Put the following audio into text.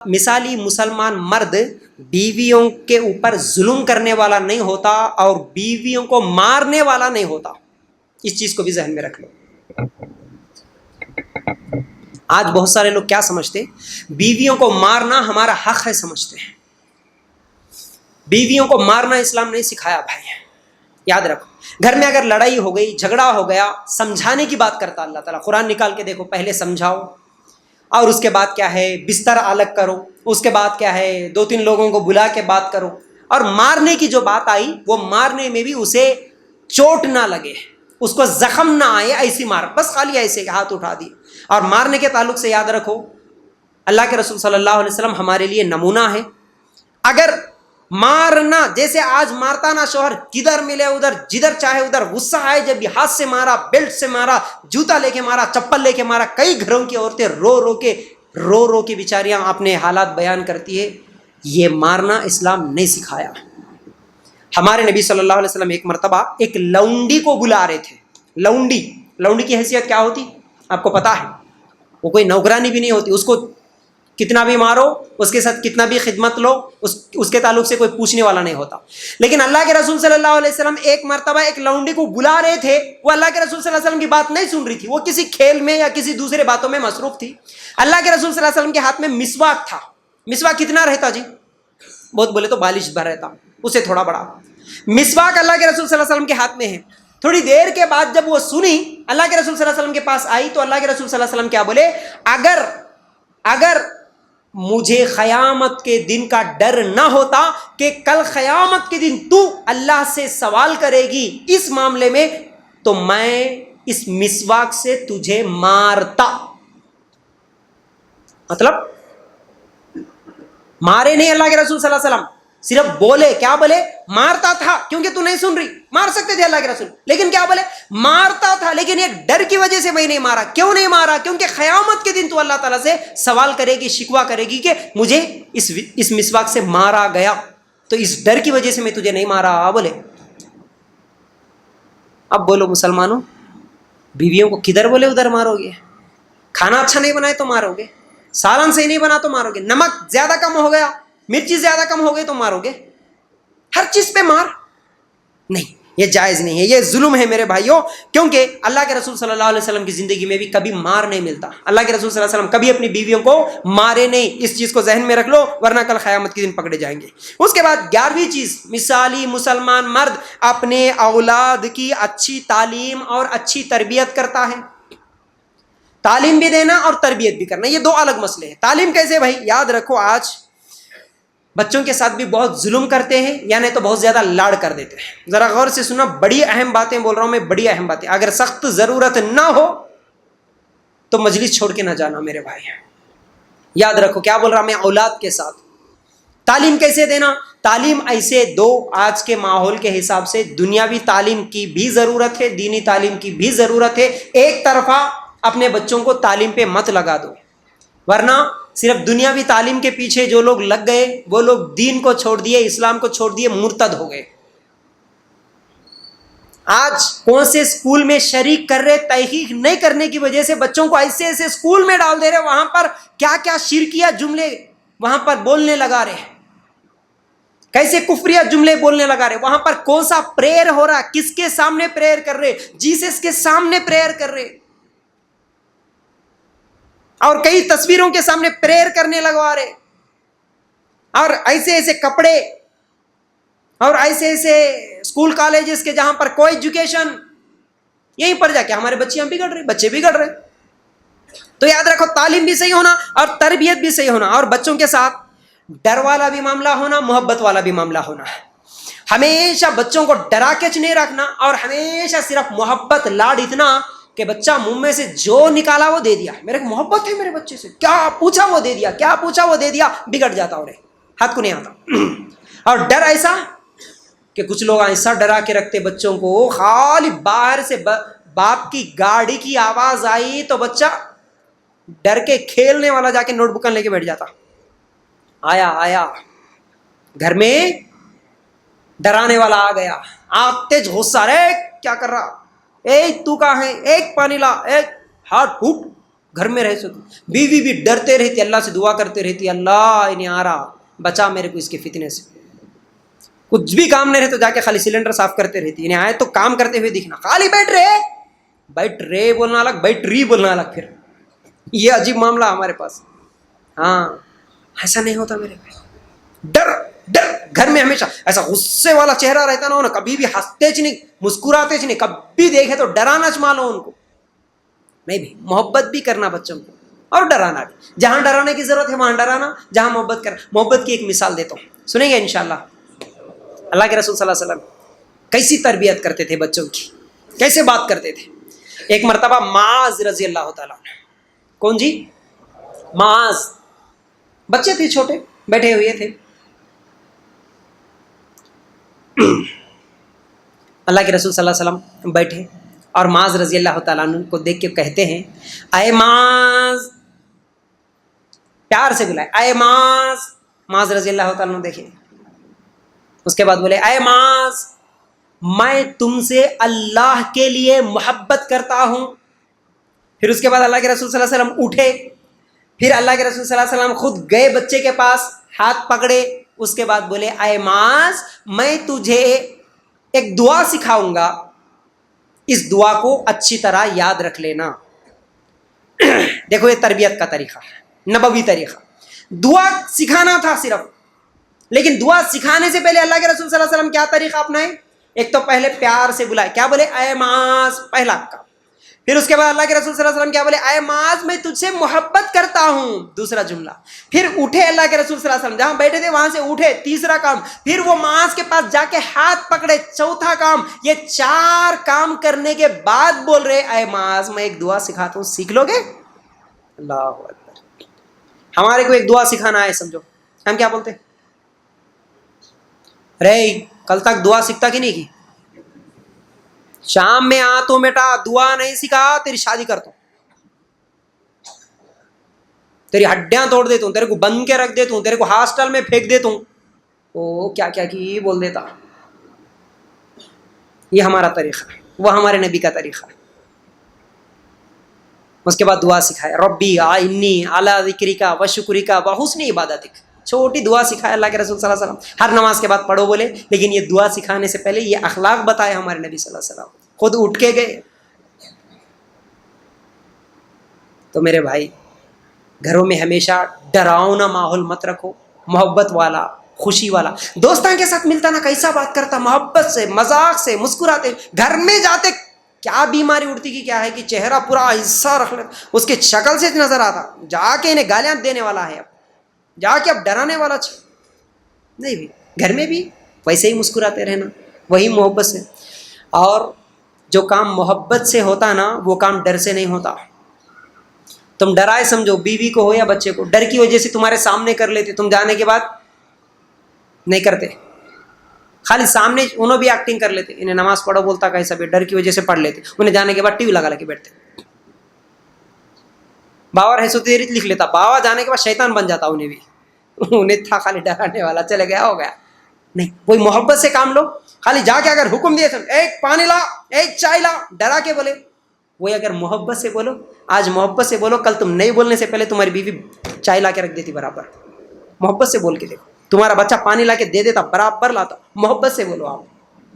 مثالی مسلمان مرد بیویوں کے اوپر ظلم کرنے والا نہیں ہوتا اور بیویوں کو مارنے والا نہیں ہوتا. اس چیز کو بھی ذہن میں رکھ لو. آج بہت سارے لوگ کیا سمجھتے ہیں؟ بیویوں کو مارنا ہمارا حق ہے سمجھتے ہیں. بیویوں کو مارنا اسلام نہیں سکھایا بھائی. یاد رکھو، گھر میں اگر لڑائی ہو گئی، جھگڑا ہو گیا، سمجھانے کی بات کرتا اللہ تعالیٰ. قرآن نکال کے دیکھو، پہلے سمجھاؤ اور اس کے بعد کیا ہے بستر الگ کرو، اس کے بعد کیا ہے 2-3 لوگوں کو بلا کے بات کرو. اور مارنے کی جو بات آئی وہ مارنے میں بھی اسے چوٹ نہ لگے، اس کو زخم نہ آئے، ایسی مار، بس خالی ایسے ہاتھ اٹھا دی. اور مارنے کے تعلق سے یاد رکھو، اللہ کے رسول صلی اللہ علیہ وسلم ہمارے لیے نمونہ ہے. اگر مارنا جیسے آج مارتا نا شوہر، کدھر ملے ادھر، جدھر چاہے ادھر، غصہ آئے جب بھی ہاتھ سے مارا، بیلٹ سے مارا، جوتا لے کے مارا، چپل لے کے مارا. کئی گھروں کی عورتیں رو رو کے بیچاریاں اپنے حالات بیان کرتی ہے. یہ مارنا اسلام نہیں سکھایا. ہمارے نبی صلی اللہ علیہ وسلم ایک مرتبہ ایک لونڈی کو بلا رہے تھے. لونڈی کی حیثیت کیا ہوتی آپ کو پتا ہے؟ وہ کوئی نوکرانی بھی نہیں ہوتی. اس کو کتنا بھی مارو، اس کے ساتھ کتنا بھی خدمت لو، اس کے تعلق سے کوئی پوچھنے والا نہیں ہوتا. لیکن اللہ کے رسول صلی اللہ علیہ وسلم ایک مرتبہ ایک لونڈی کو بلا رہے تھے. وہ اللہ کے رسول صلی اللہ علیہ وسلم کی بات نہیں سن رہی تھی، وہ کسی کھیل میں یا کسی دوسرے باتوں میں مصروف تھی. اللہ کے رسول صلی اللہ علیہ وسلم کے ہاتھ میں مسواک تھا. مسواک کتنا رہتا جی؟ بہت بولے تو بالش بھر رہتا، اسے تھوڑا بڑا. مسواک اللہ کے رسول صلی اللہ علیہ وسلم کے ہاتھ میں ہے. تھوڑی دیر کے بعد جب وہ سنی، اللہ کے رسول صلی اللہ علیہ وسلم کے پاس آئی تو اللہ کے رسول صلی اللہ علیہ وسلم کیا بولے؟ اگر مجھے قیامت کے دن کا ڈر نہ ہوتا کہ کل قیامت کے دن تو اللہ سے سوال کرے گی اس معاملے میں، تو میں اس مسواک سے تجھے مارتا. مطلب مارے نہیں اللہ کے رسول صلی اللہ علیہ وسلم، صرف بولے. کیا بولے؟ مارتا تھا، کیونکہ تو نہیں سن رہی. مار سکتے تھے اللہ کے رسول، لیکن کیا بولے؟ مارتا تھا، لیکن ایک ڈر کی وجہ سے میں نہیں مارا. کیوں نہیں مارا؟ کیونکہ قیامت کے دن تو اللہ تعالیٰ سے سوال کرے گی، شکوہ کرے گی کہ مجھے اس مسواک سے مارا گیا، تو اس ڈر کی وجہ سے میں تجھے نہیں مارا. بولے اب بولو مسلمانوں، بیویوں کو کدھر بولے ادھر مارو گے؟ کھانا اچھا نہیں بنائے تو مارو گے، سالن صحیح نہیں بنا تو مارو گے، نمک زیادہ کم ہو گیا، مرچی زیادہ کم ہو گئی تو مارو گے. ہر چیز پہ مار نہیں، یہ جائز نہیں ہے، یہ ظلم ہے میرے بھائیوں. کیونکہ اللہ کے رسول صلی اللہ علیہ وسلم کی زندگی میں بھی کبھی مار نہیں ملتا. اللہ کے رسول صلی اللہ علیہ وسلم کبھی اپنی بیویوں کو مارے نہیں. اس چیز کو ذہن میں رکھ لو، ورنہ کل قیامت کے دن پکڑے جائیں گے. اس کے بعد 11ویں چیز، مثالی مسلمان مرد اپنے اولاد کی اچھی تعلیم اور اچھی تربیت کرتا ہے. تعلیم بھی دینا اور تربیت بھی کرنا، یہ 2 الگ مسئلے ہیں. تعلیم کیسے بھائی؟ یاد رکھو، آج بچوں کے ساتھ بھی بہت ظلم کرتے ہیں، یا نہیں تو بہت زیادہ لاڑ کر دیتے ہیں. ذرا غور سے سننا، بڑی اہم باتیں بول رہا ہوں میں، بڑی اہم باتیں. اگر سخت ضرورت نہ ہو تو مجلس چھوڑ کے نہ جانا میرے بھائی. یاد رکھو کیا بول رہا میں، اولاد کے ساتھ تعلیم کیسے دینا. تعلیم ایسے دو، آج کے ماحول کے حساب سے دنیاوی تعلیم کی بھی ضرورت ہے، دینی تعلیم کی بھی ضرورت ہے. ایک طرفہ اپنے بچوں کو تعلیم پہ مت لگا دو، ورنہ صرف دنیاوی تعلیم کے پیچھے جو لوگ لگ گئے وہ لوگ دین کو چھوڑ دیے، اسلام کو چھوڑ دیے، مرتد ہو گئے. آج کون سے اسکول میں شریک کر رہے، تحقیق نہیں کرنے کی وجہ سے بچوں کو ایسے ایسے اسکول میں ڈال دے رہے، وہاں پر کیا کیا شرکیہ جملے وہاں پر بولنے لگا رہے، کیسے کفریہ جملے بولنے لگا رہے. وہاں پر کون سا پریئر ہو رہا، کس کے سامنے پریئر کر رہے؟ جیسس کے سامنے پریئر کر رہے، اور کئی تصویروں کے سامنے پریئر کرنے لگوا رہے، اور ایسے ایسے کپڑے، اور ایسے ایسے اسکول کالجز کے جہاں پر کوئی ایجوکیشن، یہیں پر جا کے ہمارے بچے بگڑ رہے. تو یاد رکھو، تعلیم بھی صحیح ہونا اور تربیت بھی صحیح ہونا، اور بچوں کے ساتھ ڈر والا بھی معاملہ ہونا، محبت والا بھی معاملہ ہونا. ہمیشہ بچوں کو ڈرا کے نہیں رکھنا، اور ہمیشہ صرف محبت، لاڈ اتنا کہ بچہ منہ میں سے جو نکالا وہ دے دیا. میرے کو محبت ہے میرے بچے سے، کیا پوچھا وہ دے دیا، کیا پوچھا وہ دے دیا. بگڑ جاتا، اور ہاتھ کو نہیں آتا. اور ڈر ایسا کہ کچھ لوگ ایسا ڈرا کے رکھتے بچوں کو، خالی باہر سے باپ کی گاڑی کی آواز آئی تو بچہ ڈر کے کھیلنے والا جا کے نوٹ بک لے کے بیٹھ جاتا. آیا گھر میں ڈرانے والا آ گیا، آپ تیز غصہ، رے کیا کر رہا، اے تو کہاں ہے، ایک پانی لا، ایک ہاتھ پھوٹ. گھر میں رہ سکتے. بیوی بھی ڈرتے رہتی, اللہ سے دعا کرتے رہتی, اللہ انہیں آ رہا بچا میرے کو اس کے فتنے سے. کچھ بھی کام نہیں رہے تو جا کے خالی سلنڈر صاف کرتے رہتی. انہیں آئے تو کام کرتے ہوئے دکھنا, خالی بیٹھ رہے بولنا الگ, بیٹھ رہی بولنا الگ. پھر یہ عجیب معاملہ ہمارے پاس. ہاں ایسا نہیں ہوتا میرے بھائی. ڈر گھر میں ہمیشہ ایسا غصے والا چہرہ رہتا نا, کبھی بھی ہنستے چ نہیں, مسکراتے چ نہیں, کبھی دیکھے تو ڈرانا چ مانو ان کو. نہیں بھی محبت بھی کرنا بچوں کو اور ڈرانا بھی. جہاں ڈرانے کی ضرورت ہے وہاں ڈرانا, جہاں محبت کرنا. محبت کی ایک مثال دیتا ہوں, سنیں گے انشاءاللہ. اللہ کے رسول صلی اللہ علیہ وسلم کیسی تربیت کرتے تھے بچوں کی, کیسے بات کرتے تھے. ایک مرتبہ معاذ رضی اللہ تعالیٰ عنہ, کون جی؟ معاذ, بچے تھے چھوٹے, بیٹھے ہوئے تھے. اللہ کے رسول صلی اللہ علیہ وسلم بیٹھے اور معاذ رضی اللہ تعالیٰ عنہ کو دیکھ کے کہتے ہیں, اے معاذ, پیار سے بلائے, اے معاذ. معاذ رضی اللہ تعالیٰ عنہ دیکھیں, اس کے بعد بولے, اے معاذ, میں تم سے اللہ کے لیے محبت کرتا ہوں. پھر اس کے بعد اللہ کے رسول صلی اللہ علیہ وسلم اٹھے, پھر اللہ کے رسول صلی اللہ علیہ وسلم خود گئے بچے کے پاس, ہاتھ پکڑے. اس کے بعد بولے, اے معاذ, میں تجھے ایک دعا سکھاؤں گا, اس دعا کو اچھی طرح یاد رکھ لینا. دیکھو یہ تربیت کا طریقہ ہے, نبوی طریقہ. دعا سکھانا تھا صرف, لیکن دعا سکھانے سے پہلے اللہ کے رسول صلی اللہ علیہ وسلم کیا طریقہ اپنائے؟ ایک تو پہلے پیار سے بلائے, کیا بولے؟ اے معاذ, پہلا کام. پھر اس کے بعد اللہ کے رسول صلی اللہ علیہ وسلم کیا بولے؟ اے معاذ, میں تجھ سے محبت کرتا ہوں, دوسرا جملہ. پھر اٹھے اللہ کے رسول صلی اللہ علیہ وسلم, جہاں بیٹھے تھے وہاں سے اٹھے, تیسرا کام. پھر وہ معاذ کے پاس جا کے ہاتھ پکڑے, چوتھا کام. یہ 4 کام کرنے کے بعد بول رہے, اے معاذ, میں ایک دعا سکھاتا ہوں, سیکھ لو گے؟ اللہ اکبر. ہمارے کو ایک دعا سکھانا ہے, سمجھو ہم کیا بولتے, رے کل تک دعا سیکھتا کہ نہیں کی, شام میں آ تو بیٹا دعا نہیں سکھا, تیری شادی کرتا ہوں, تیری ہڈیاں توڑ دیتا ہوں, تیرے کو بند کے رکھ دیتا ہوں, تیرے کو ہاسٹل میں پھینک دیتا ہوں. او کیا کیا کی بول دیتا. یہ ہمارا طریقہ ہے, وہ ہمارے نبی کا طریقہ ہے. اس کے بعد دعا سکھائے, ربی اعنی علی ذکرک و شکرک و حسن عبادتک. چھوٹی دعا سکھائے اللہ کے رسول صلی اللہ علیہ وسلم. ہر نماز کے بعد پڑھو بولے, لیکن یہ دعا سکھانے سے پہلے یہ اخلاق بتائے ہمارے نبی صلی اللہ علیہ وسلم. خود اٹھ کے گئے. تو میرے بھائی, گھروں میں ہمیشہ ڈراؤنا ماحول مت رکھو, محبت والا, خوشی والا. دوستان کے ساتھ ملتا نا, کیسا بات کرتا, محبت سے, مذاق سے, مسکراتے. گھر میں جاتے کیا بیماری اڑتی کی کیا ہے کہ چہرہ پورا حصہ رکھ لے, اس کے شکل سے نظر آتا, جا کے انہیں گالیاں دینے والا ہے, اب جا کے اب ڈرانے والا نہیں. بھی گھر میں بھی ویسے ہی مسکراتے رہنا, وہی محبت سے. اور جو کام محبت سے ہوتا نا, وہ کام ڈر سے نہیں ہوتا. تم ڈرائے سمجھو, بیوی کو ہو یا بچے کو, ڈر کی وجہ سے تمہارے سامنے کر لیتے, تم جانے کے بعد نہیں کرتے. خالی سامنے انہوں بھی ایکٹنگ کر لیتے, انہیں نماز پڑھو بولتا کیسا بھی, ڈر کی وجہ سے پڑھ لیتے. انہیں جانے کے بعد ٹی وی لگا کے بیٹھتے. باور ہے سو تیری لکھ لیتا, باوا جانے کے بعد شیطان بن جاتا. انہیں بھی انہیں تھا خالی ڈرانے والا, چلے گیا ہو گیا. نہیں, وہی محبت سے کام لو. خالی جا کے اگر حکم دیے ایک پانی لا, ایک چائے لا, ڈرا کے بولے, وہی اگر محبت سے بولو, آج محبت سے بولو, کل تم نہیں بولنے سے پہلے تمہاری بیوی چائے لا کے رکھ دیتی برابر. محبت سے بول کے دیکھو, تمہارا بچہ پانی لا کے دے دیتا, برابر لاتا. محبت سے بولو آپ.